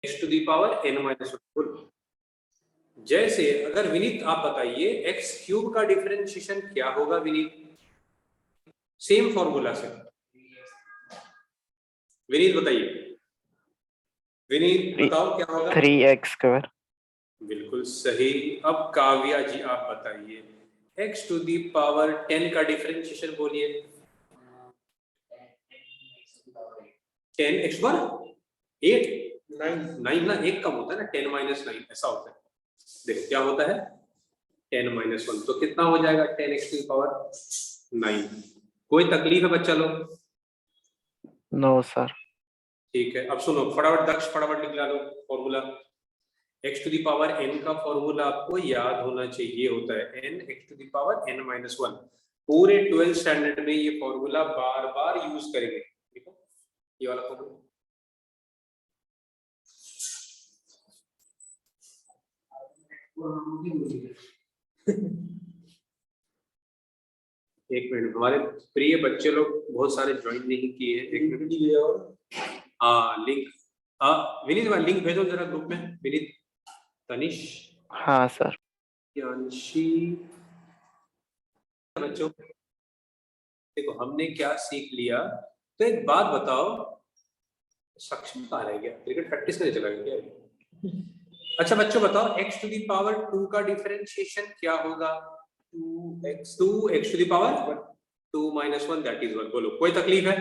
x to the power n minus one. जैसे अगर विनीत आप बताइए x क्यूब का डिफरेंशिएशन क्या होगा विनीत, सेम फॉर्मूला से। विनीत बताइए, विनीत बताओ क्या होगा। 3x square. बिल्कुल सही। अब काव्या जी आप बताइए x टू दी पावर 10 का डिफरेंशिएशन बोलिए। 10 x पर 8 9 ना, 1 कम होता है ना, 10 माइनस 9 ऐसा होता है। देखो क्या होता है 10 माइनस 1, तो कितना हो जाएगा 10x टू दी पावर 9। कोई तकलीफ है बच्चा लोग? No sir. ठीक है, अब सुनो फटाफट दक्ष फटाफट लिख लो formula. x to the power n का फॉर्मूला आपको याद होना चाहिए, होता है n x to the power n minus 1। पूरे 12th स्टैंडर्ड में ये फॉर्मूला बार बार यूज करेंगे। देखो ये वाला फॉर्मूला, एक मिनट, हमारे प्रिय बच्चे लोग बहुत सारे ज्वाइन नहीं किए हैं। एक मिनट, हाँ लिंक, विनीत लिंक भेजो जरा ग्रुप में। विनीत, तनिष, हाँ सर। यांशी, बच्चों देखो हमने क्या सीख लिया। तो एक बात बताओ, सक्षम कहाँ रह गया, क्रिकेट प्रैक्टिस करने चला गया क्या? अच्छा बच्चों बताओ x टू दी पावर 2 का डिफरेंशिएशन क्या होगा? 2x to the power 2 minus 1 that is 1। बोलो कोई तकलीफ है?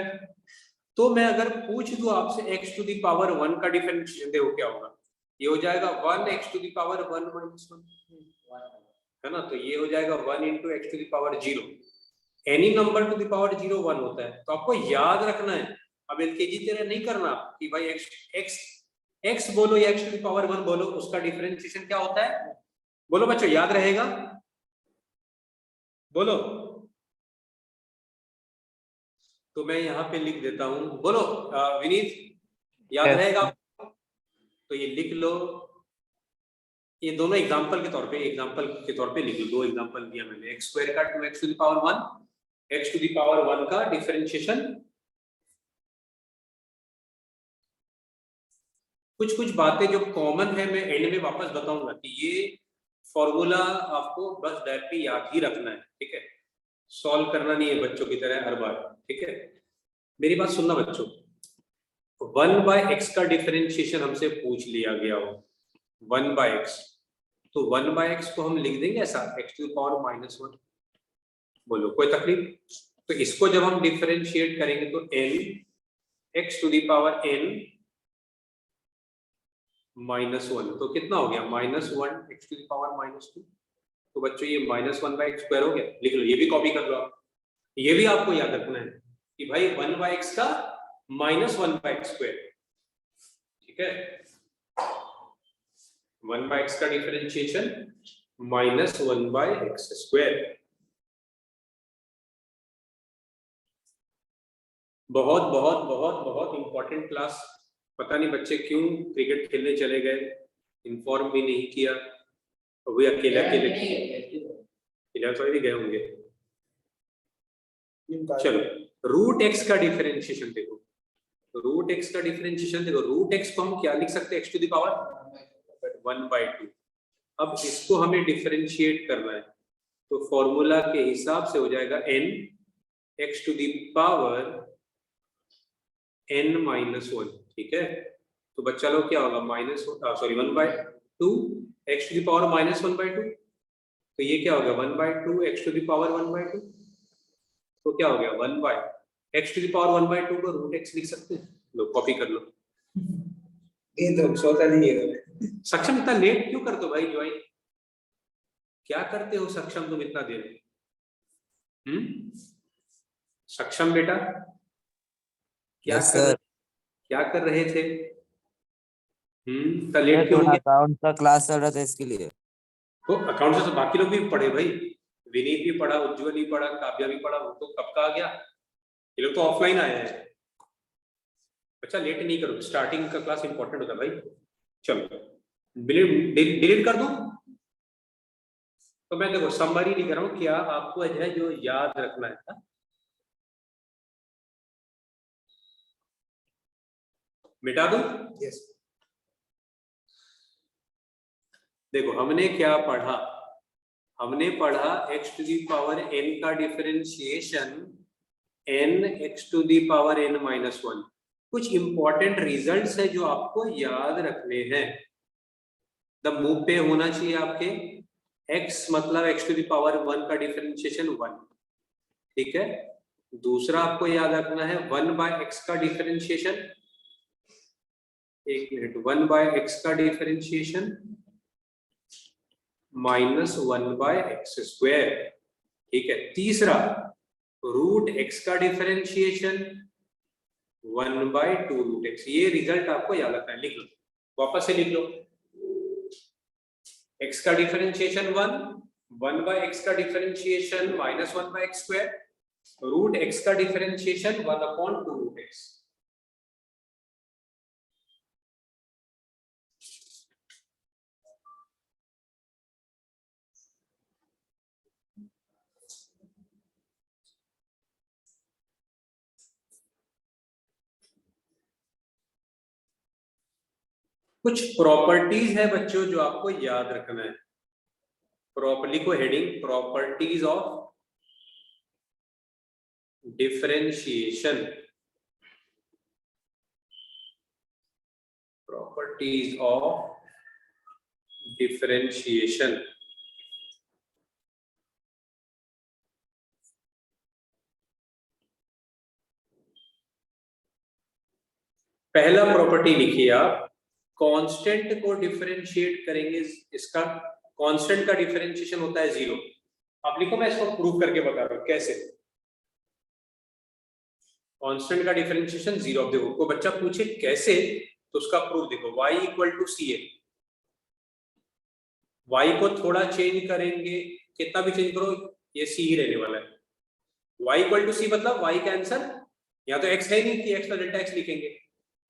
तो मैं अगर पूछ दूं आपसे x टू दी पावर 1 का डिफरेंशिएशन देखो क्या होगा, ये हो जाएगा 1x to the power 1 minus 1, है ना। तो ये हो जाएगा 1 into x to the power 0। Any number to the power 0 1 होता है, तो आपको याद रखना है। अब एलकेजी तरह नहीं करना कि भाई x बोलो या x टू दी पावर 1 बोलो, उसका डिफरेंशिएशन क्या होता है। बोलो बच्चों याद रहेगा, बोलो। तो मैं यहाँ पे लिख देता हूँ, बोलो विनीत याद रहेगा? तो ये लिख लो, ये दोनों एग्जांपल के तौर पे लिख लो। दो एग्जांपल दिया मैंने, एक्स स्क्वायर का 2x to the power 1, x to the power 1 का डिफरेंशिएशन। कुछ बातें जो कॉमन है मैं एंड में वापस बताऊंगा कि ये फॉर्मूला आपको बस डायरेक्टली याद ही रखना है, ठीक है। सॉल्व करना नहीं है बच्चों की तरह हर बार, ठीक है। मेरी बात सुनना बच्चों, 1/x का डिफरेंशिएशन हमसे पूछ लिया गया हो, 1/x, तो 1/x को हम लिख देंगे ऐसा x to the power minus 1। बोलो कोई तकलीफ? तो इसको जब हम डिफरेंशिएट करेंगे तो n x to the power n minus 1, तो कितना हो गया -1 x to the power minus 2। तो बच्चों ये -1/x स्क्वायर हो गया, लिख लो, ये भी कॉपी कर लो आप। ये भी आपको याद रखना है कि भाई 1/x का -1/x स्क्वायर, ठीक है। 1/x का डिफरेंशिएशन -1/x स्क्वायर। बहुत बहुत बहुत बहुत इंपॉर्टेंट क्लास। पता नहीं बच्चे क्यों क्रिकेट खेलने चले गए, इन्फॉर्म भी नहीं किया, वही अकेले थोड़ी गए होंगे। चलो रूट एक्स का डिफरेंशिएशन देखो, रूट एक्स का डिफरेंशिएशन देखो, रूट एक्स को हम क्या लिख सकते हैं, एक्स टू द पावर 1/2। अब इसको हमें डिफरेंशिएट करना है, तो फॉर्मूला के हिसाब से हो जाएगा n x to the power n minus 1, ठीक है। तो बच्चा लोग क्या होगा 1/2 x टू द पावर -1/2, तो ये क्या हो गया 1/2 x टू द पावर 1/2, तो क्या हो गया 1/x टू द पावर 1/2 को रूट x लिख सकते हैं। लो कॉपी कर लो। ये तो सोचा नहीं है। सक्षम इतना लेट क्यों करते हो भाई ज्वाइन, क्या करते हो सक्षम तुम इतना देर? सक्षम बेटा क्या क्या कर रहे थे? इतना लेट क्यों हो गया? अकाउंट का क्लास चल रहा था इसके लिए। तो अकाउंट से तो बाकी लोग भी पढ़े भाई, विनीत भी पढ़ा, उज्जवल भी पढ़ा, काव्या भी पढ़ा, वो तो कब का आ गया, ये लोग तो ऑफलाइन आए हैं। अच्छा लेट नहीं करो, स्टार्टिंग का क्लास इंपॉर्टेंट होता है भाई। चलो डिलीट कर दूं? तो मैं देखो समरी लिख रहा हूं, क्या आपको है जो याद रखना है। मिटा दूं? यस। देखो हमने क्या पढ़ा, हमने पढ़ा x to the power n का differentiation n x to the power n minus 1। कुछ इंपॉर्टेंट रिजल्ट्स है जो आपको याद रखने हैं, द मुंह पे होना चाहिए आपके। x मतलब x टू दी पावर 1 का डिफरेंशिएशन 1, ठीक है। दूसरा आपको याद रखना है 1 बाय x का डिफरेंशिएशन, एक मिनट, 1 बाय x का differentiation minus 1 by x square, ठीक है। तीसरा रूट x का डिफरेंशिएशन 1 बाय 2 रूट x। ये रिजल्ट आपको याद रखना है, लिख लो, वापस से लिख लो। x का डिफरेंशिएशन 1 बाय x का differentiation minus 1 by x square, root x का डिफरेंशिएशन 1 अपॉन 2 रूट x। कुछ प्रॉपर्टीज है बच्चों जो आपको याद रखना है। प्रॉपर्ली को heading, properties of differentiation, properties of differentiation. पहला प्रॉपर्टी लिखिए आप, कांस्टेंट को डिफरेंशिएट करेंगे, इसका कांस्टेंट का डिफरेंशिएशन होता है 0। आप लिखो, मैं इसको प्रूव करके बता रहा हूं कैसे। कांस्टेंट का डिफरेंशिएशन 0। देखो कोई बच्चा पूछे कैसे, तो उसका प्रूफ देखो, y इक्वल टू सी है, y को थोड़ा चेंज करेंगे, कितना भी चेंज करो ये c ही रहने वाला है। y इक्वल टू सी मतलब y का आंसर, या तो x है नहीं कि x का डेल्टा x लिखेंगे।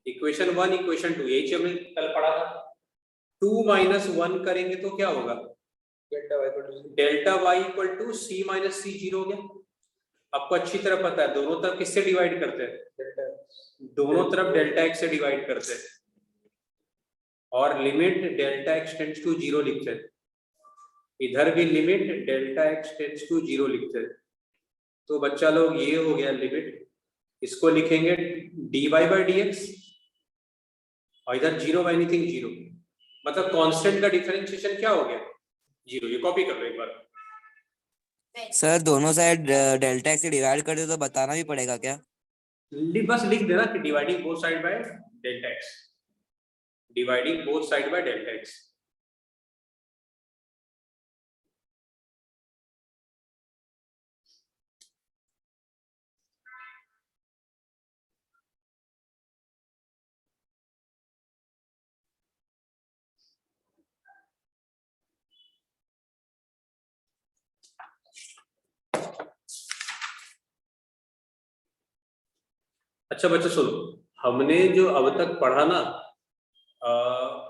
इक्वेशन 1 इक्वेशन 2 यही चीज हमने कल पढ़ा था। 2 माइनस 1 करेंगे तो क्या होगा, delta y equal to C minus C, 0 हो गया। आपको अच्छी तरह पता है दोनों तरफ किससे डिवाइड करते हैं, दोनों तरफ डेल्टा x से डिवाइड करते हैं, और limit delta x tends to 0 लिखते हैं। इधर भी limit delta x tends to 0 लिखते हैं। तो बच्चा लोग ये हो गया लिमिट, इसको लिखेंगे dy बाई dx, और इधर 0 बाई एनीथिंग 0, मतलब कांस्टेंट का डिफरेंशिएशन क्या हो गया, 0। ये कॉपी कर लो एक बार। सर दोनों साइड डेल्टा एक्स से डिवाइड कर दे तो बताना भी पड़ेगा क्या? बस लिख देना कि dividing both side by delta x, dividing both side by delta x। अच्छा बच्चों सुनो, हमने जो अब तक पढ़ा ना,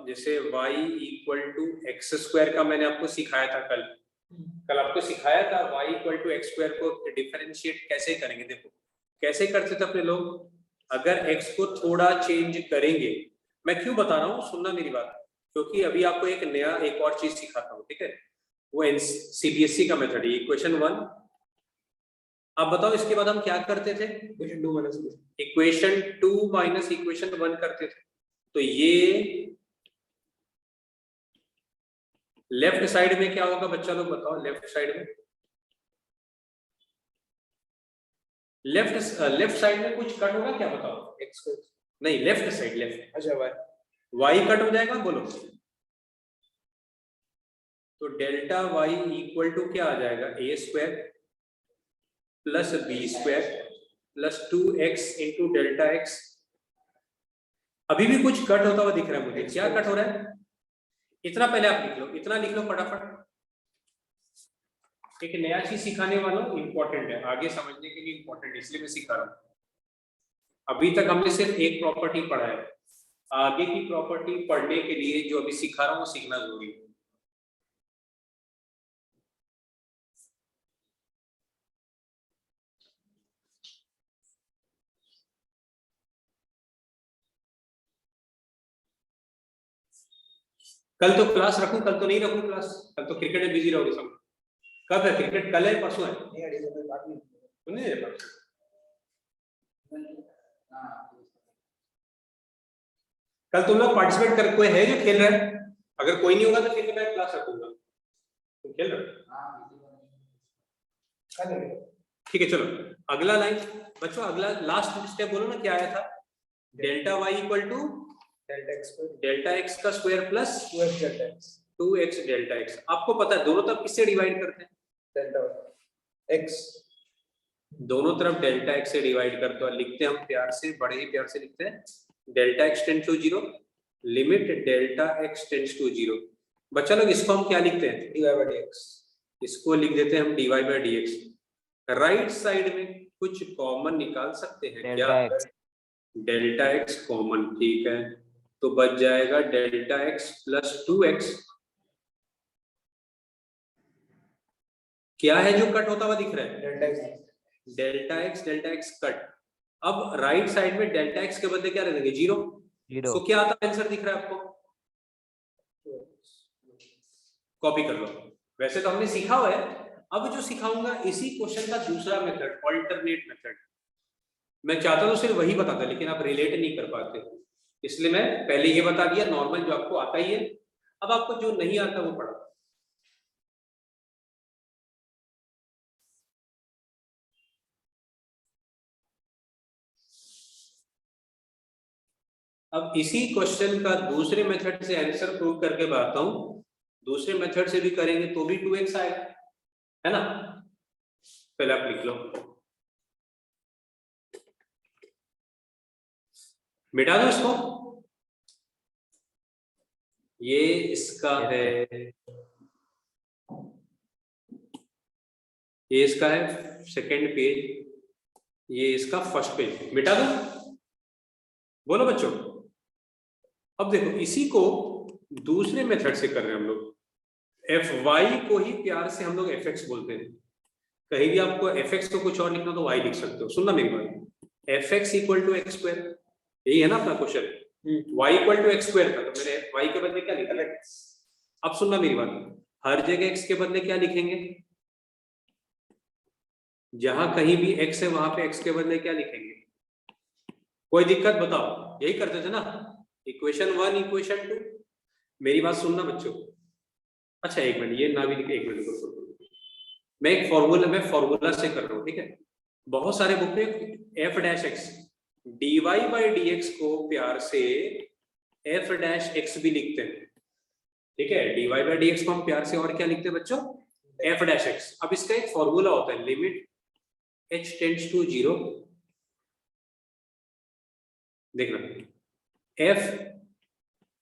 जैसे y equal to x square का मैंने आपको सिखाया था कल आपको सिखाया था y equal to x square को डिफरेंशिएट कैसे करेंगे। देखो कैसे करते थे अपने लोग, अगर x को थोड़ा चेंज करेंगे, मैं क्यों बता रहा हूँ सुनना मेरी बात, क्योंकि अभी आपको एक और चीज सिखाता हूँ, ठीक है। वो सीबीएसई का मेथड है। इक्वेशन 1, आप बताओ इसके बाद हम क्या करते थे, इक्वेशन 2 माइनस इक्वेशन 1 करते थे। तो ये लेफ्ट साइड में क्या होगा बच्चा लोग बताओ, लेफ्ट साइड में, लेफ्ट साइड में कुछ कट होगा क्या बताओ, एक्स को नहीं, लेफ्ट साइड, लेफ्ट, अच्छा वाई कट हो जाएगा बोलो। तो डेल्टा वाई इक्वल टू क्या आ जाएगा, A square plus B square plus 2x into delta x. अभी भी कुछ कट होता हुआ दिख रहा है मुझे, क्या कट हो रहा है, इतना पहले आप लिख लो, इतना लिख लो फटाफट। एक नया चीज सिखाने वाला हूं, इंपॉर्टेंट है, आगे समझने के लिए इंपॉर्टेंट है, इसलिए मैं सिखा रहा हूं। अभी तक हमने सिर्फ एक प्रॉपर्टी पढ़ा है, आगे की प्रॉपर्टी पढ़ने के लिए जो अभी सिखा रहा हूं वो सीखना जरूरी है। कल तो क्लास रखूं, कल तो नहीं रखूं क्लास, कल तो क्रिकेट में बिजी रहोगे सब। कब है क्रिकेट? कल है परसों है? नहीं अड़ी से बात नहीं। नहीं है परसों। कल तुम लोग पार्टिसिपेट कर, कोई है जो खेल रहा है? अगर कोई नहीं होगा तो फिर मैं क्लास रखूंगा। तुम खेल रहे हो? ठीक है चलो अगला लाइन बच्चों, अगला लास्ट स्टेप बोलो ना, क्या आया था? Delta y equal to delta x का square plus 2x delta x. आपको पता है दोनों तरफ किससे डिवाइड करते हैं? डेल्टा एक्स, दोनों तरफ डेल्टा एक्स से डिवाइड करते हैं और लिखते हैं हम प्यार से, बड़े ही प्यार से लिखते हैं, delta x tends to 0 limit delta x tends to 0। बच्चा लोग इसको हम क्या लिखते हैं? dy by dx। इसको लिख देते हैं हम dy by dx। Right side में कुछ कॉमन निकाल सकते हैं क्या? डेल्टा एक्स कॉमन, ठीक है, तो बच जाएगा डेल्टा एक्स प्लस 2x। क्या है जो कट होता हुआ दिख रहा है? Delta x cut. अब राइट साइड में डेल्टा एक्स के बदले क्या रहेंगे? 0। तो क्या आता है आंसर दिख रहा है आपको? कॉपी कर लो। वैसे तो हमने सीखा हुआ है, अब जो सिखाऊंगा इसी क्वेश्चन का दूसरा मेथड, ऑल्टरनेट मेथड। मैं चाहता तो सिर्फ वही बताता, लेकिन आप रिलेट नहीं कर पाते, इसलिए मैं पहले ये बता दिया नॉर्मल जो आपको आता ही है। अब आपको जो नहीं आता वो पढ़ा। अब इसी क्वेश्चन का दूसरे मेथड से आंसर प्रूव करके बताता हूं। दूसरे मेथड से भी करेंगे तो भी 2x आएगा, है ना? पहले आप लिख लो, मिटा दो इसको। ये इसका है, ये इसका है सेकेंड पेज, ये इसका फर्स्ट पेज। मिटा दो, बोलो बच्चों। अब देखो इसी को दूसरे मेथड से कर रहे हैं हम लोग। fy को ही प्यार से हम लोग fx बोलते हैं। कहीं भी आपको fx को कुछ और लिखना तो y लिख सकते हो। सुनना मेरी बात, fx equal to x square, यही है ना अपना question? y equal to x square था, तो मैंने y के बदले क्या लिखा? अब सुनना मेरी बात, हर जगह x के बदले क्या लिखेंगे? जहां कहीं भी x है वहां पे x के बदले क्या लिखेंगे? कोई दिक्कत बताओ? यही करते थे ना, इक्वेशन 1 इक्वेशन 2। मेरी बात सुनना बच्चों। अच्छा एक मिनट, ये ना भी लिखे, एक मिनट मैं एक फॉर्मूला से कर रहा हूँ, ठीक है? बहुत सारे बुक में F dash x dy by dx को प्यार से एफ डैश एक्स भी लिखते हैं, ठीक है? dy बाई dx को हम प्यार से और क्या लिखते हैं बच्चों? F dash x. अब इसका एक फॉर्मूला होता है, लिमिट h टेंड्स टू 0, देखना, F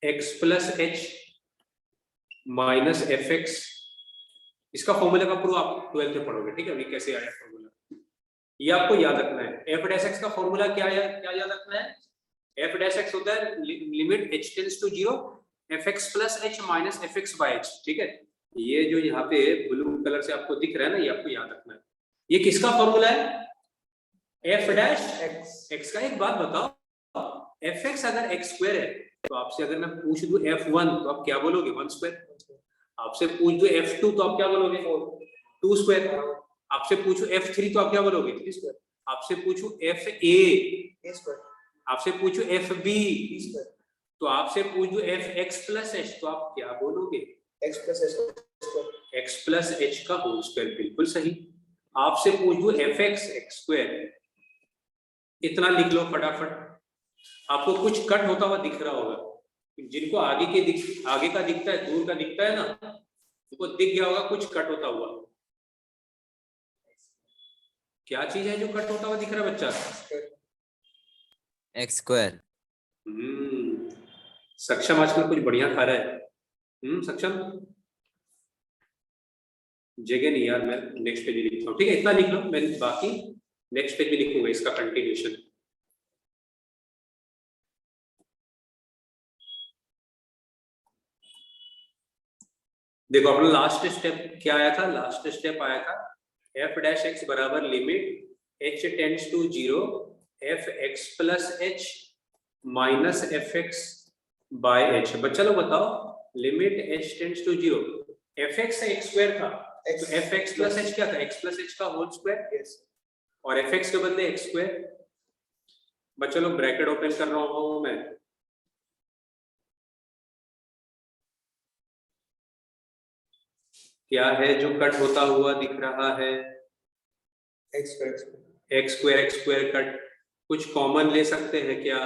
x plus h minus f x. इसका फॉर्मूला का प्रूफ आप 12th में पढ़ोगे, ठीक है? अभी कैसे आया फॉर्मूला, ये आपको याद रखना है। एफ डैश एक्स का फॉर्मूला क्या है, क्या याद रखना है? एफ डैश एक्स होता है limit h tends to 0 f x plus h minus f x by h, ठीक है? ये जो यहाँ पे ब्लू कलर से आपको दिख रहा है ना, ये आपको याद रखना है। ये किसका फॉर्मूला है? एफ डैश एक्स का। एक बात बताओ, एफ एक्स अगर एक्स स्क्वायर है तो आपसे अगर मैं पूछ दूं f1 तो आप क्या बोलोगे? 1 स्क्वायर। आपसे पूछ दूं f2 तो आप क्या बोलोगे? 2 स्क्वायर। आपसे पूछूं f3 तो आप क्या बोलोगे? 3 स्क्वायर। आपसे पूछूं fa स्क्वायर, आपसे पूछूं fb स्क्वायर, तो आपसे पूछ दूं fx प्लस h तो आप क्या बोलोगे? x प्लस h का होल स्क्वायर। बिल्कुल सही। आपसे पूछ दूं fx x स्क्वायर, इतना लिख लो फटाफट। आपको कुछ कट होता हुआ दिख रहा होगा, जिनको आगे का दिखता है, दूर का दिखता है ना, उनको दिख गया होगा कुछ कट होता हुआ। क्या चीज है जो कट होता हुआ दिख रहा है बच्चा? X square. सक्षम आजकल कुछ बढ़िया खा रहा है। सक्षम जगह नहीं यार, मैं नेक्स्ट पेज लिखता हूँ, ठीक है? इतना लिख लो, मैं बाकी नेक्स्ट पेज में लिखूंगा इसका कंटिन्यूएशन। देखो अपना लास्ट स्टेप क्या आया था? लास्ट स्टेप आया था एफ डैश एक्स बराबर limit h tends to 0 f x plus h minus f x by h. बच्चा लोग बताओ, limit h tends to 0, fx x square था तो fx प्लस h क्या था, x प्लस h का होल स्क्वायर, यस और fx के बदले x स्क्वायर। बच्चों लोग ब्रैकेट ओपन कर रहा हूं मैं, क्या है जो कट होता हुआ दिख रहा है, x x स्क्वायर कट, कुछ कॉमन ले सकते हैं क्या,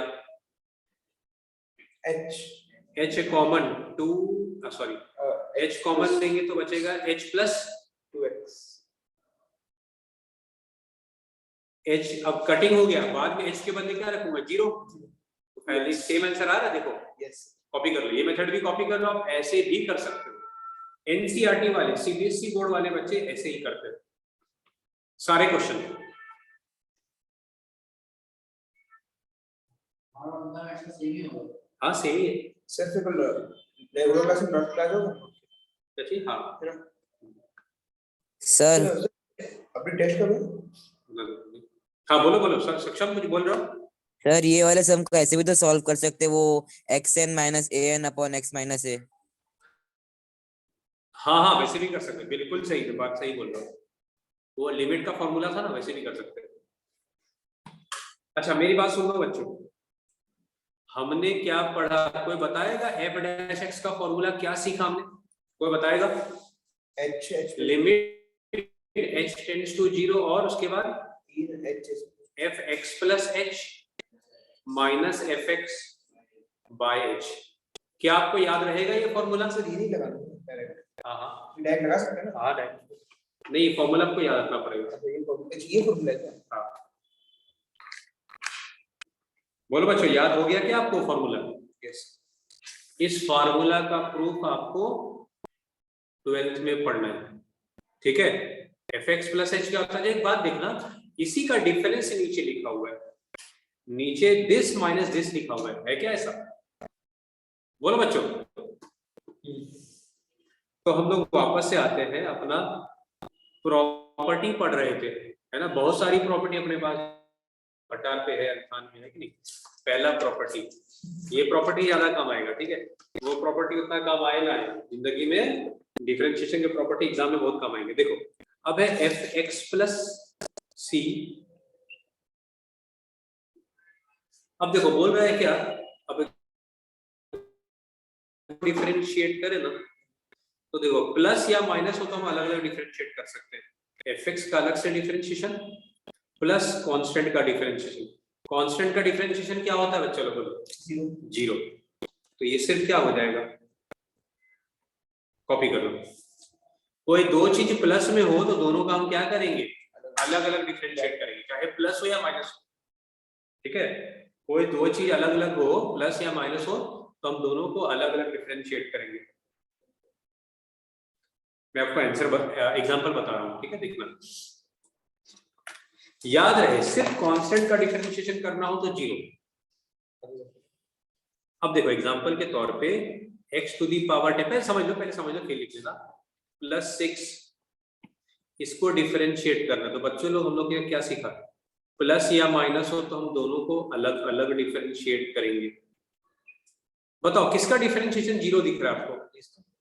h common 2 sorry h common लेंगे तो बचेगा h प्लस 2x h। अब कटिंग हो गया, बाद में h के बदले क्या रखूंगा 0, तो पहले सेम आंसर आ रहा है, देखो यस कॉपी कर लो, ये मेथड भी कॉपी कर लो, आप ऐसे भी कर सकते हो। एनसीईआरटी वाले सीबीएसई बोर्ड वाले बच्चे ऐसे ही करते हैं सारे क्वेश्चन। हाँ सेम ही है सर फिर रेगुलर क्लास में नोट क्लास होगा सच्ची, हाँ सर अभी टेस्ट करो। हाँ बोलो बोलो सर, सक्षम कुछ बोल रहा हूँ। सर ये वाले सम को ऐसे भी तो सॉल्व कर सकते हैं, वो xn minus an upon x minus a। हाँ हाँ वैसे भी कर सकते, बिल्कुल सही है, बात सही बोल रहा हूँ, वो लिमिट का फॉर्मूला था ना, वैसे भी कर सकते हैं। अच्छा मेरी बात सुन लो बच्चों, हमने क्या पढ़ा, कोई बताएगा f डैश x का फॉर्मूला क्या सीखा हमने, कोई बताएगा। h limit h tends to 0 और उसके बाद h fx plus h minus fx by h। क्या आपको याद रहेगा ये फॉर्मूला? सर ये नहीं लगा डायरेक्ट, हाँ हाँ डायरेक्ट लगा सकते हैं ना। हाँ नहीं, फॉर्मूला आपको याद रखना पड़ेगा। अच्छा ये फॉर्मूला है क्या? हाँ बोलो बच्चों, याद हो गया क्या आपको फॉर्मूला? यस इस फॉर्मूला का प्रूफ आपको 12th में पढ़ना है, ठीक है। fx प्लस h क्या होता है, एक बात देखना, इसी का डिफरेंस नीचे लिखा हुआ है, नीचे दिस माइनस दिस लिखा हुआ है क्या ऐसा? बोलो बच्चों। तो हम लोग वापस से आते हैं, अपना प्रॉपर्टी पढ़ रहे थे, है ना, बहुत सारी प्रॉपर्टी अपने पास पटार पे है, अनखान में है कि नहीं। पहला प्रॉपर्टी, ये प्रॉपर्टी ज्यादा काम आएगा, ठीक है, वो प्रॉपर्टी उतना काम आएगा जिंदगी में, डिफरेंशिएशन के प्रॉपर्टी एग्जाम में बहुत काम आएंगे। देखो अब है एफ एक्स प्लस सी, अब देखो बोल रहा है क्या, अब डिफरेंशिएट करें ना, तो देखो प्लस या माइनस हो तो हम अलग अलग डिफरेंशिएट कर सकते हैं। एफ एक्स का अलग से डिफरेंशिएशन प्लस कांस्टेंट का डिफरेंशिएशन। कांस्टेंट का डिफरेंशिएशन क्या होता है बच्चों लोग? जीरो। तो ये सिर्फ क्या हो जाएगा, कॉपी कर लो, कोई दो चीज प्लस में हो तो दोनों का हम क्या करेंगे, अलग अलग डिफरेंशिएट करेंगे, चाहे प्लस हो या माइनस हो, ठीक है। कोई दो चीज अलग अलग हो, प्लस या माइनस हो, तो हम दोनों को अलग अलग डिफरेंशिएट करेंगे। मैं आपको आंसर एग्जांपल बता रहा हूं, ठीक है, देखना, याद रहे सिर्फ कांस्टेंट का डिफरेंशिएशन करना हो तो 0। अब देखो एग्जांपल के तौर पे x टू दी पावर 10, पहले समझ लो फिर लिख लेना, प्लस 6, इसको डिफरेंशिएट करना। तो बच्चों लोग हम लोग ने क्या सीखा, प्लस या माइनस हो तो हम दोनों को अलग अलग डिफरेंशिएट करेंगे। बताओ किसका डिफरेंशिएशन 0 दिख रहा है आपको?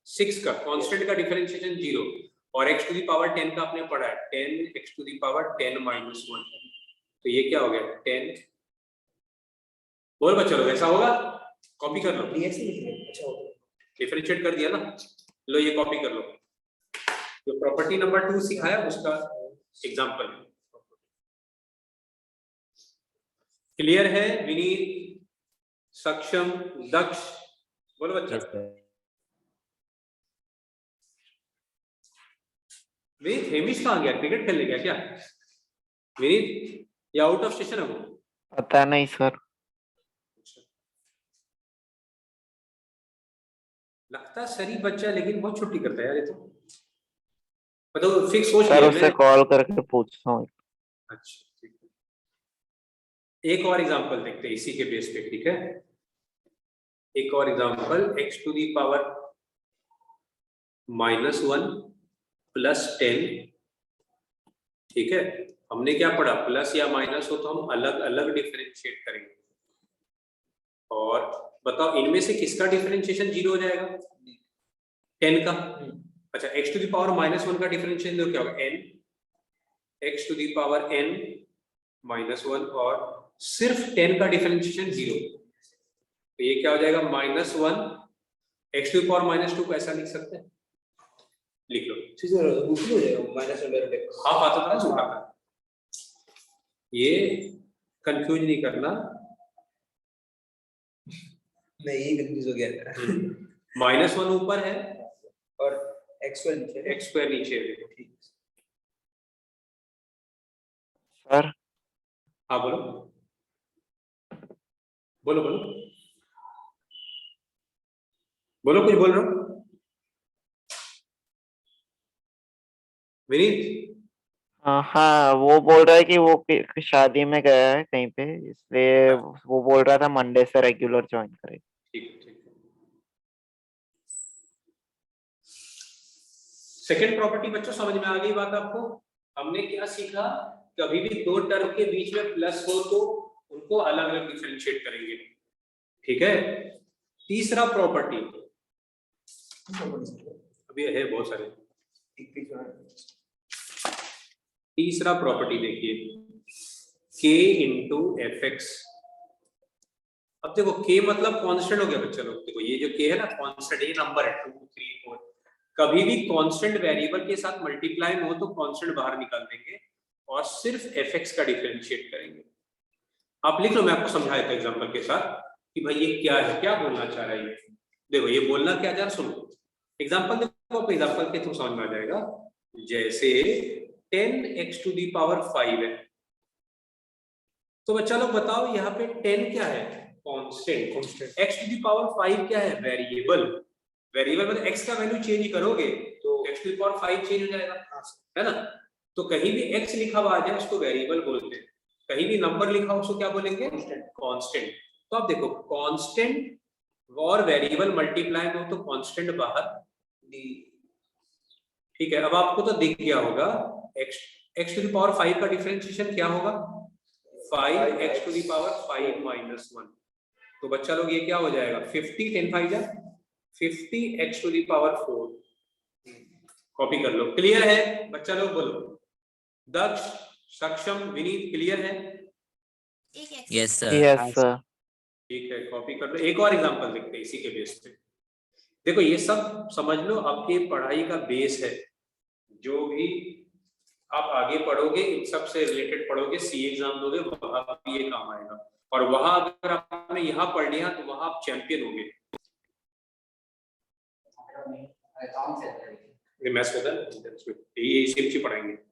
6 का, कांस्टेंट का डिफरेंशिएशन 0, और x टू दी पावर 10 का आपने पढ़ा है 10 x to the power 10 minus 1, तो ये क्या हो गया 10। बोल बच्चों लोग ऐसा होगा, कॉपी कर लो, अच्छा डिफरेंशिएट कर दिया ना, लो ये कॉपी कर लो, जो प्रॉपर्टी नंबर 2 सिखाया उसका एग्जांपल। क्लियर है विनीत, सक्षम, दक्ष? बोलो बच्चा। विनीत हेमिश कहाँ गया, क्रिकेट खेलने गया क्या विनीत, या आउट ऑफ स्टेशन है वो? पता नहीं सर। लगता है शरीफ बच्चा है, लेकिन बहुत छुट्टी करता है यार ये तो, मतलब फिक्स सोच सर लिया उससे कॉल करके पूछता हूँ। अच्छा ठीक है, एक और एग्जांपल देखते हैं इसी के बेस पे, ठीक है। एक और example, x to the power -1 plus 10, ठीक है। हमने क्या पढ़ा, प्लस या माइनस हो तो हम अलग अलग डिफरेंशिएट करेंगे। और बताओ इनमें से किसका डिफरेंशिएशन 0 हो जाएगा? 10 का। अच्छा, x टू द पावर -1 का डिफरेंशिएशन देखो क्या होगा, n x to the power n -1 और सिर्फ 10 का डिफरेंशिएशन 0, तो ये क्या हो जाएगा -1 x टू द पावर -2 को ऐसा लिख सकते हैं, लिख लो। बुक हो जाएगा -1/x। हाँ आता था छोटा था, ये कंफ्यूज नहीं करना। नहीं, ये कंफ्यूज हो गया -1 ऊपर है और x2 नीचे है। x स्क्वायर नीचे है, देखो ठीक। सर हाँ बोलो बोलो बोलो बोलो, कुछ बोल रहे हो विनीत? हाँ, वो बोल रहा है कि वो शादी में गया है कहीं पे, इसलिए वो बोल रहा था मंडे से रेगुलर ज्वाइन करे। ठीक है ठीक है। सेकंड प्रॉपर्टी बच्चों समझ में आ गई बात आपको? हमने क्या सीखा, कभी भी दो टर्म के बीच में प्लस हो तो उनको अलग अलग डिफरेंशिएट करेंगे, ठीक है। तीसरा प्रॉपर्टी, अभी है बहुत सारे। तीसरा प्रॉपर्टी देखिए, k इंटू एफ एक्स। अब देखो k मतलब कांस्टेंट हो गया बच्चा लोग, देखो ये जो k है ना कांस्टेंट, ये नंबर है 2 3 4, कभी भी कांस्टेंट वेरिएबल के साथ मल्टीप्लाई हो तो कांस्टेंट बाहर निकाल देंगे और सिर्फ एफ एक्स का डिफरेंशिएट करेंगे। आप लिख लो, मैं आपको समझाया था एग्जांपल के साथ कि भाई ये क्या है, क्या बोलना चाह रहा है ये। देखो ये बोलना क्या जा रहा, सुनो एग्जांपल देखो, आप एग्जांपल के थ्रू समझ में आ जाएगा। जैसे 10x टू दी पावर 5 है, तो बच्चा लोग बताओ यहाँ पे 10 क्या है, constant. x to the power 5 क्या है, वेरिएबल। वेरिएबल मतलब x का वैल्यू चेंज करोगे तो x to the power 5 change हो जाएगा, है ना। तो कहीं भी x लिखा हुआ आ जाए उसको वेरिएबल बोलते हैं, कहीं भी नंबर लिखा हो उसको क्या बोलेंगे, कांस्टेंट। तो आप देखो कांस्टेंट और वेरिएबल मल्टीप्लाई हो तो कांस्टेंट बाहर, ठीक है। अब आपको तो दिख गया होगा x टू द पावर 5 का डिफरेंशिएशन क्या होगा, 5x to the power 5 minus 1। तो बच्चा लोग ये क्या हो जाएगा, 50 10 5 जा 50x to the power 4। Copy कर लो। क्लियर है बच्चा लोग, बोलो दक्ष सक्षम विनीत, क्लियर है? Yes sir. Yes sir. ठीक है, कॉपी कर लो। एक और एग्जांपल देखते हैं इसी के बेस पे। देखो ये सब समझ लो आपकी पढ़ाई का बेस है, जो भी आप आगे पढ़ोगे इन सब से रिलेटेड पढ़ोगे, सी एग्जाम दोगे वहां भी ये काम आएगा, और वहां अगर आपने यहाँ पढ़ लिया तो वहां आप चैंपियन होगे। ये मैथ्स होता है, ये सिर्फ पढ़ाएंगे।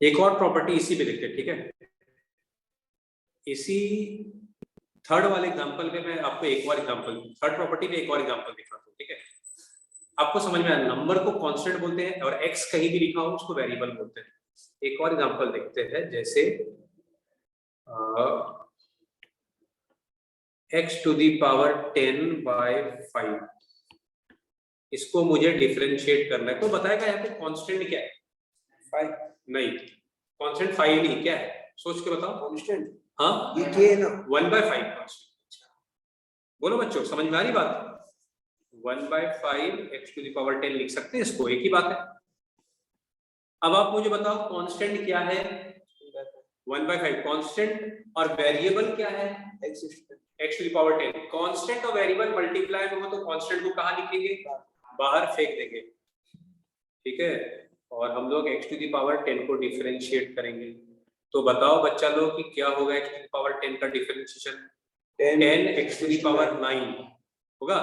एक और प्रॉपर्टी इसी पे देखते हैं, ठीक है। इसी थर्ड वाले एग्जांपल में मैं आपको एक और एग्जांपल, थर्ड प्रॉपर्टी में एक और एग्जांपल दिखाता हूँ, ठीक है। आपको समझ में आया, नंबर को कांस्टेंट बोलते हैं और x कहीं भी लिखा हो उसको वेरिएबल बोलते हैं। एक और एग्जांपल देखते हैं, जैसे x टू दी पावर 10/5, इसको मुझे डिफरेंशिएट करना है, तो बताएगा यहाँ पे कांस्टेंट क्या है, 5 नहीं, कांस्टेंट 5 नहीं, क्या है सोच के बताओ। कांस्टेंट, हाँ ये क्या है ना, 1/5 कांस्टेंट। बोलो बच्चों समझ में आ रही बात? 1/5 x टू दी पावर 10 लिख सकते हैं इसको, एक ही बात है। अब आप मुझे बताओ कांस्टेंट क्या है, 1/5 कांस्टेंट, और वेरिएबल क्या है, x to the power 10। Constant और वेरिएबल मल्टीप्लाई हो तो कांस्टेंट को कहाँ लिखेंगे, बाहर फेंक देंगे, ठीक है। और हम लोग x टू दी पावर 10 को डिफरेंशिएट करेंगे, तो बताओ बच्चा लोग कि क्या होगा x टू दी पावर 10 का differentiation, 10x to the power 9 होगा,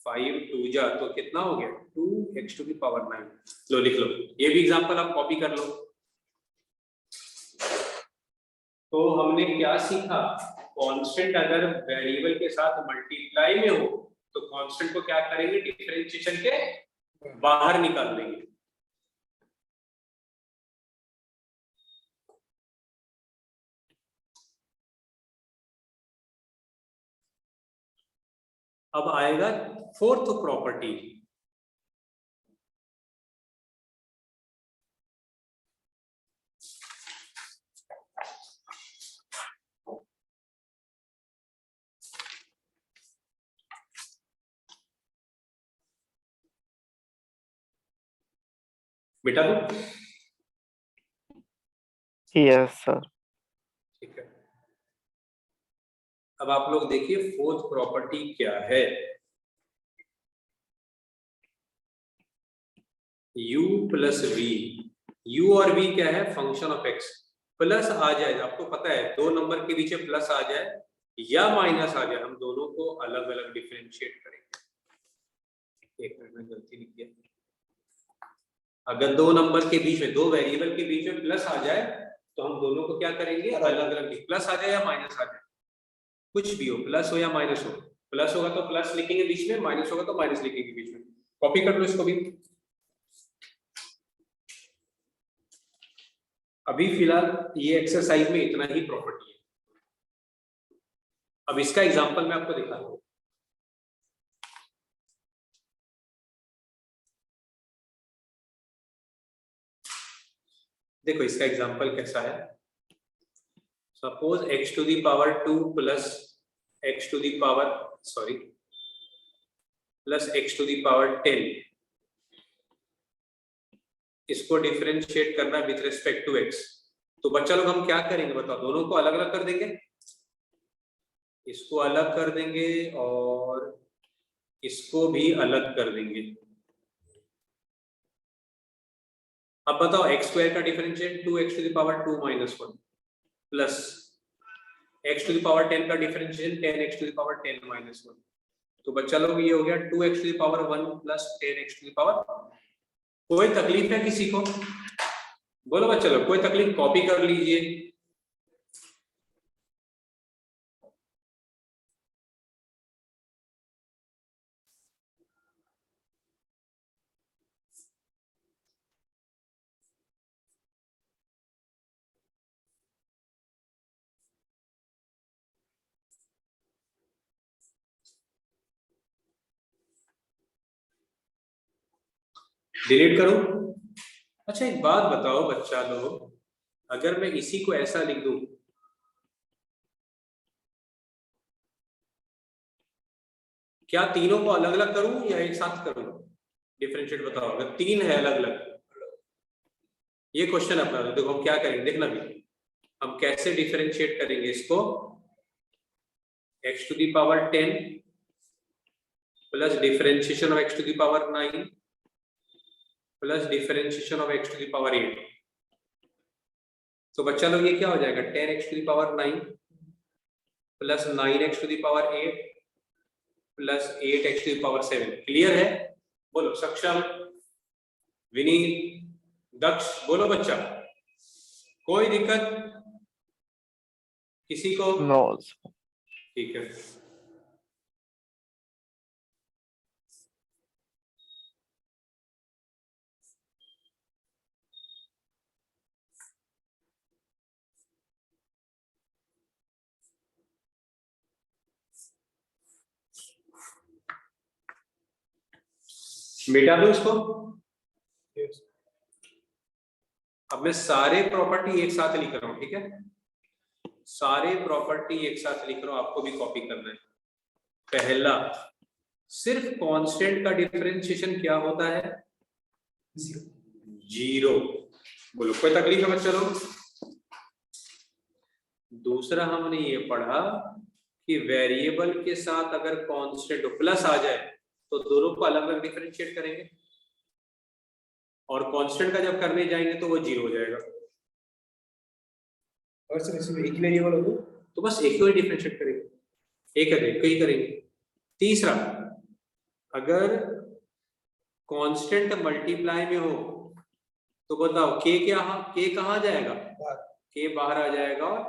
5 2 जा तो कितना हो गया, 2x टू दी पावर 9। लो लिख लो, ये भी एग्जांपल आप कॉपी कर लो। तो हमने क्या सीखा, कांस्टेंट अगर वेरिएबल के साथ मल्टीप्लाई में हो तो कांस्टेंट को क्या करेंगे, डिफरेंशिएशन के बाहर निकाल देंगे। अब आएगा फोर्थ प्रॉपर्टी, बेटा दो। Yes sir. ठीक है, अब आप लोग देखिए फोर्थ प्रॉपर्टी क्या है। u प्लस वी, u और v क्या है, फंक्शन ऑफ x। प्लस आ जाए, आपको पता है दो नंबर के बीच में प्लस आ जाए या माइनस आ जाए, हम दोनों को अलग अलग डिफरेंशिएट करेंगे। एक मिनट में गलती लिख दिया। अगर दो नंबर के बीच में, दो वेरिएबल के बीच में प्लस आ जाए तो हम दोनों को क्या करेंगे, अलग अलग। प्लस आ जाए या माइनस आ जाए, कुछ भी हो, प्लस हो या माइनस हो। प्लस होगा तो प्लस लिखेंगे बीच में, माइनस होगा तो माइनस लिखेंगे बीच में। कॉपी कर लो इसको भी। अभी फिलहाल ये एक्सरसाइज में इतना ही प्रॉपर्टी है। अब इसका एग्जांपल मैं आपको दिखाता हूं। देखो इसका एग्जांपल कैसा है। Suppose x to the power 2 plus x to the power plus x to the power 10, इसको डिफरेंशिएट करना विथ रिस्पेक्ट टू x। तो बच्चा लोग हम क्या करेंगे बताओ, दोनों को अलग अलग कर देंगे, इसको अलग कर देंगे और इसको भी अलग कर देंगे। अब बताओ x स्क्वायर का differentiate 2x to the power 2 minus 1 plus x to the power 10 का differentiation 10x to the power 10 minus 1। तो बच्चा लोग ये हो गया 2x to the power 1 plus 10x to the power. कोई तकलीफ है किसी को, बोलो बच्चा लोग, कोई तकलीफ, कॉपी कर लीजिए। डिलीट करूं? अच्छा एक बात बताओ बच्चा लोग, अगर मैं इसी को ऐसा लिख दूं, क्या तीनों को अलग अलग करूं या एक साथ करूं? डिफरेंशिएट बताओ, अगर तीन है अलग अलग, ये क्वेश्चन अपना। देखो हम क्या करेंगे, देखना भी हम कैसे डिफरेंशिएट करेंगे इसको। x to the power 10 plus differentiation of x to the power 9 plus differentiation of x to the power 8। तो बच्चा लोग ये क्या हो जाएगा, 10x to the power 9 plus 9x to the power 8 plus 8x to the power 7। Clear है? बोलो सक्षम, विनीत, दक्ष, बोलो बच्चा, कोई दिक्कत किसी को? नो। ठीक है। मिटा दो इसको। अब मैं सारे प्रॉपर्टी एक साथ लिख रहा हूं, ठीक है? सारे प्रॉपर्टी एक साथ लिख रहा हूं, आपको भी कॉपी करना है। पहला, सिर्फ कांस्टेंट का डिफरेंशिएशन क्या होता है? जीरो। बोलो कोई तकलीफ है बच्चा लोग? दूसरा हमने ये पढ़ा कि वेरिएबल के साथ अगर कांस्टेंट प्लस आ जाए तो दोनों को अलग अलग डिफरेंशिएट करेंगे, और कांस्टेंट का जब करने जाएंगे तो वो जीरो हो जाएगा। और सर इसमें एक वेरिएबल हो तो बस एक ही डिफरेंशिएट करेंगे, एक ही करेंगे। तीसरा, अगर कांस्टेंट मल्टीप्लाई में हो तो बताओ के कहाँ जाएगा? के बाहर आ जाएगा और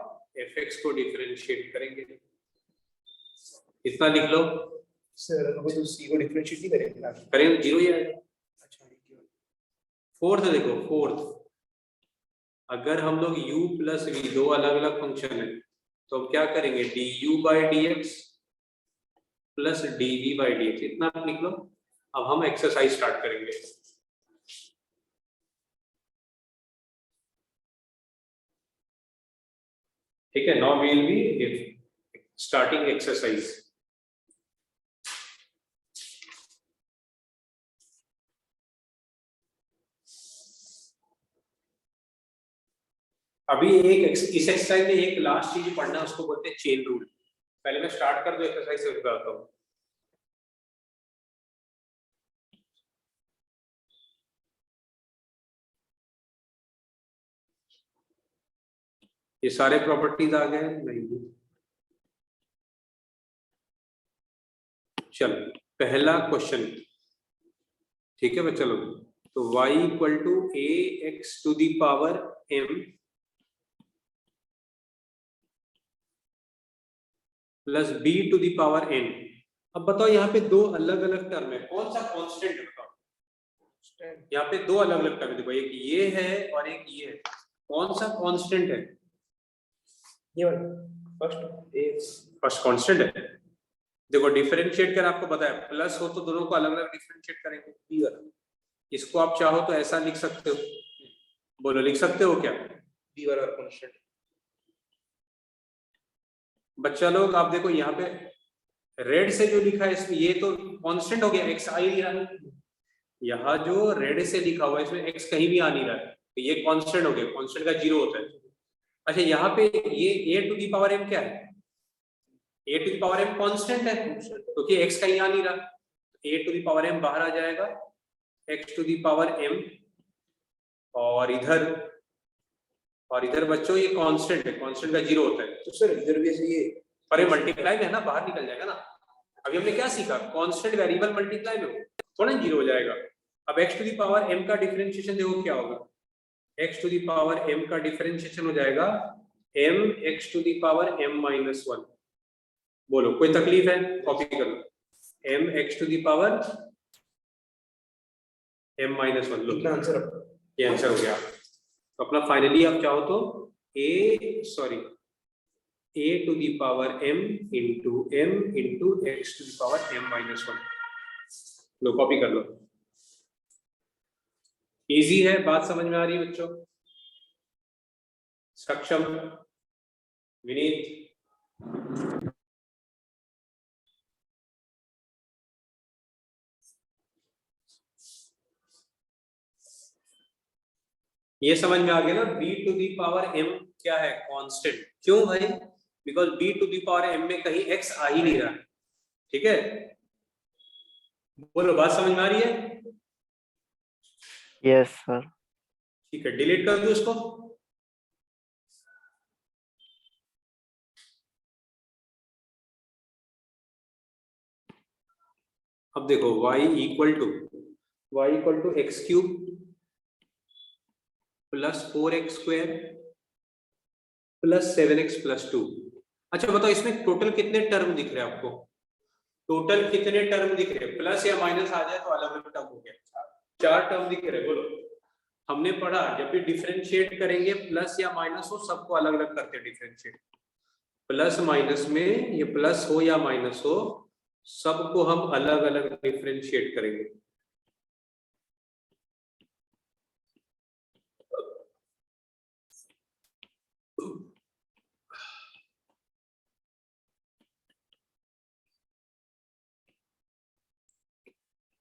fx को डिफरेंशिएट करेंगे। इतना लिख लो। सर हम तो सी को डिफरेंशिएट नहीं करेंगे ना। करेंगे जीरो ही आएगा। अच्छा फोर्थ देखो, फोर्थ अगर हम लोग u प्लस v दो अलग अलग फंक्शन है तो हम क्या करेंगे, du by D x plus dv by D x, इतना लिख लो। अब हम एक्सरसाइज स्टार्ट करेंगे। ठीक है, now we will be starting exercise. अभी एक इस एक्सरसाइज में एक लास्ट चीज पढ़ना है, उसको बोलते हैं चेन रूल। पहले मैं स्टार्ट कर दूं एक्सरसाइज से बताता हूँ। ये सारे प्रॉपर्टीज आ गए नहीं? चलो पहला क्वेश्चन, ठीक है बच्चा लोग। तो y equal to a x to the power m plus b to the power n। अब बताओ यहाँ पे दो अलग अलग टर्म है, कौन सा कांस्टेंट है बताओ। यहाँ पे दो अलग अलग टर्म है, देखो एक ये है और एक ये है, कौन सा कांस्टेंट है? ये फर्स्ट कांस्टेंट है। देखो डिफरेंशिएट कर, आपको पता है प्लस हो तो दोनों को अलग अलग डिफरेंशिएट करेंगे। बी वाला, इसको आप चाहो तो ऐसा लिख सकते हो, बोलो लिख सकते हो क्या? बी वाला कांस्टेंट। बच्चा लोग आप देखो यहाँ पे रेड से जो लिखा है इसमें, ये तो कांस्टेंट हो गया, एक्स आ ही नहीं रहा है। यहाँ जो रेड से लिखा हुआ है इसमें एक्स कहीं भी आ नहीं रहा है, तो ये कांस्टेंट हो गया, कांस्टेंट का जीरो होता है। अच्छा यहाँ पे ये A to the power M क्या है? A to the power M constant है क्योंकि एक्स कहीं आ नहीं रहा, A to the power M बाहर आ जाएगा, x to the power M, और इधर बच्चों ये कांस्टेंट है, कांस्टेंट का जीरो होता है। तो सर इधर भी ऐसे ये पर ये मल्टीप्लाई में है ना, बाहर निकल जाएगा ना। अभी हमने क्या सीखा, कांस्टेंट वेरिएबल मल्टीप्लाई में थोड़ा जीरो हो जाएगा। अब x to the power m का डिफरेंशिएशन देखो क्या होगा, x to the power m का डिफरेंशिएशन हो जाएगा m x to the power m minus 1। बोलो कोई तकलीफ है? कॉपी कर लो, m x to the power m minus 1। लो आंसर, ये आंसर हो गया। तो अपना फाइनली आप चाहो तो a to the power m into x to the power m minus 1। Low copy कर लो। इजी है, बात समझ में आ रही है बच्चों? सक्षम, विनीत, ये समझ में आ गया ना? b to the power m क्या है? कांस्टेंट। क्यों भाई? Because b to the power m में कहीं x आ ही नहीं रहा। ठीक है, बोलो बात समझ में आ रही है? Yes sir. ठीक है, डिलीट कर दो इसको। अब देखो y equal to x cube plus 4x square plus 7x plus 2। अच्छा बताओ इसमें टोटल कितने टर्म दिख रहे हैं आपको? टोटल कितने टर्म दिख रहे हैं? प्लस या माइनस आ जाए तो अलग अलग टर्म हो गया, 4 टर्म दिख रहे हैं। बोलो, हमने पढ़ा जब भी डिफरेंशिएट करेंगे प्लस या माइनस हो सबको अलग अलग करते हैं डिफरेंशिएट। प्लस माइनस में ये प्लस हो या माइनस हो सबको हम अलग अलग डिफरेंशिएट करेंगे।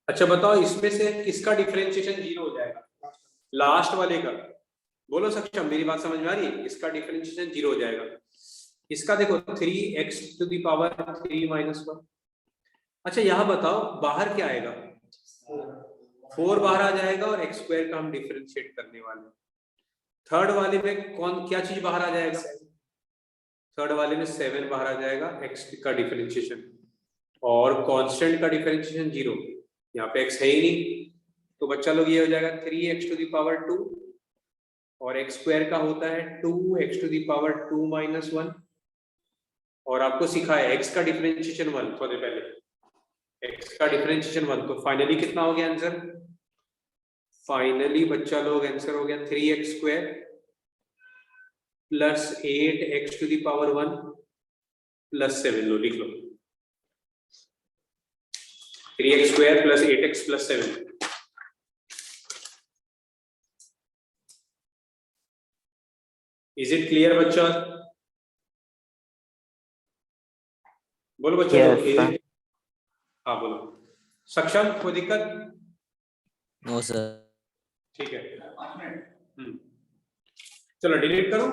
अच्छा बताओ इसमें से किसका डिफरेंशिएशन जीरो हो जाएगा? लास्ट वाले का। बोलो सक्षम, मेरी बात समझ में आ रही है? इसका डिफरेंशिएशन जीरो हो जाएगा। इसका देखो 3x to the power 3 minus 1। अच्छा यहाँ बताओ बाहर क्या आएगा? 4 बाहर आ जाएगा और x स्क्वायर का हम डिफरेंशिएट करने वाले। थर्ड वाले में कौन क्या चीज बाहर आ जाएगा? थर्ड वाले में 7 बाहर आ जाएगा, x का डिफरेंशिएशन, और कांस्टेंट का डिफरेंशिएशन जीरो। यहाँ पे x है ही नहीं, तो बच्चा लोग ये हो जाएगा 3x टू दी पावर 2, और x स्क्वायर का होता है 2x to the power 2 minus 1, और आपको सिखा है x का डिफरेंशिएशन 1 थोड़े पहले। x का डिफरेंशिएशन 1, तो फाइनली कितना हो गया आंसर? फाइनली बच्चा लोग आंसर हो गया 3x square plus 8x to the power 1 plus 7। लो लिख लो 3x square plus 8x plus 7। Is it clear बच्चा? बोलो बच्चा Yes, लोग, sir. हाँ बोलो। सक्षम, कोई दिक्कत? No sir. ठीक है। चलो डिलीट करो।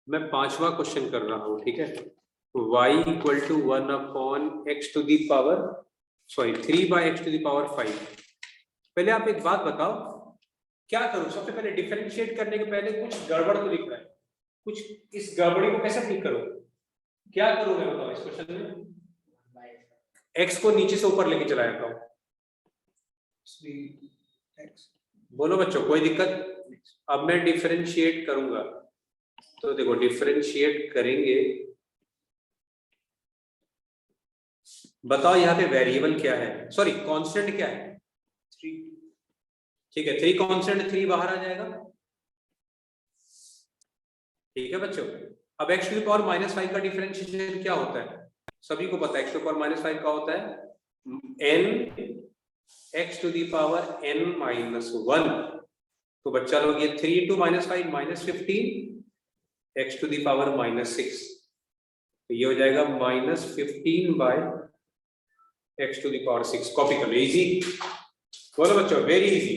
मैं 5वां क्वेश्चन कर रहा हूं, ठीक है। y equal to 1 upon x to the power 3 by x to the power 5। पहले आप एक बात बताओ, क्या करूं? सबसे पहले डिफरेंशिएट करने के पहले कुछ गड़बड़ तो लिख रहा है, कुछ इस गड़बड़ी को कैसे ठीक करूं? क्या करूं मैं, बताओ इस क्वेश्चन में? x को नीचे से ऊपर लेके चला जाता हूं। बोलो बच्चों, कोई दिक्कत? अब मैं डिफरेंशिएट करूंगा, तो देखो डिफरेंशिएट करेंगे। बताओ यहाँ पे वेरिएबल क्या है, सॉरी कांस्टेंट क्या है? 3। ठीक है, 3 कांस्टेंट, 3 बाहर आ जाएगा। ठीक है बच्चों। अब x टू द पावर -5 का डिफरेंशिएशन क्या होता है? सभी को पता है x टू द पावर -5 का होता है n x to the power n-1। तो बच्चा लोग ये 3 into -5 -15 x to the power -6, तो ये हो जाएगा -15 by x to the power 6। Copy कर लो, इजी। बोलो बच्चों, वेरी इजी।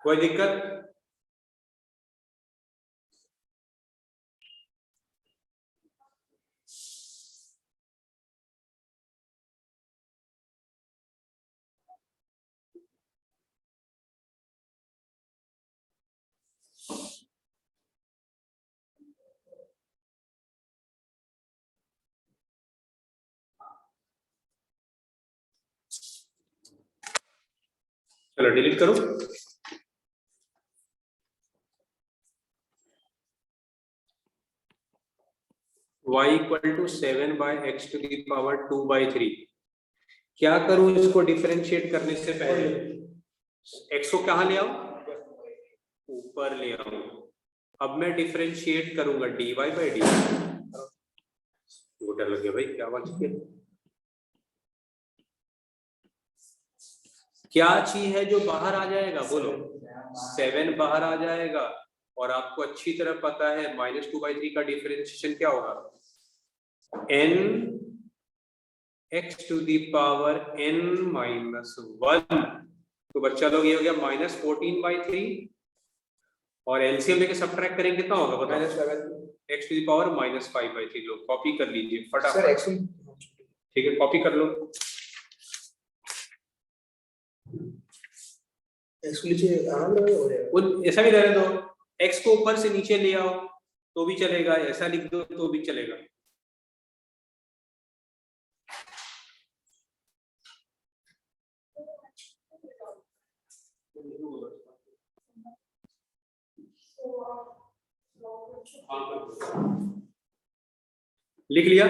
कोई दिक्कत? चलो डिलीट करो। y equal to 7 by x to the power 2/3। क्या करूं इसको डिफरेंशिएट करने से पहले? x को कहां ले आऊं? ऊपर ले आऊं। अब मैं डिफरेंशिएट करूंगा dy बाई dy। वो डर लग गया भाई, क्या बात है? क्या चीज है जो बाहर आ जाएगा? बोलो। 7 बाहर आ जाएगा, और आपको अच्छी तरह पता है -2/3 का डिफरेंशिएशन क्या होगा? n x to the power n-1। तो बच्चा लोग ये हो गया -14/3, और एलसीएम लेके सब्ट्रैक्ट करेंगे कितना होगा बताओ? x to the power -5/3। लोग कॉपी कर लीजिए फटाफट। ठीक है, कॉपी कर लो। ऐसा भी रहने दो, x को ऊपर से नीचे ले आओ तो भी चलेगा, ऐसा लिख दो तो भी चलेगा। लिख लिया?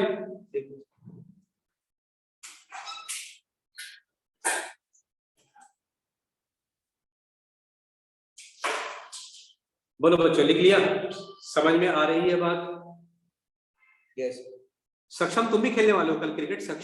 बोलो बच्चों, लिख लिया? समझ में आ रही है बात? यस। सक्षम, तुम भी खेलने वाले हो कल क्रिकेट?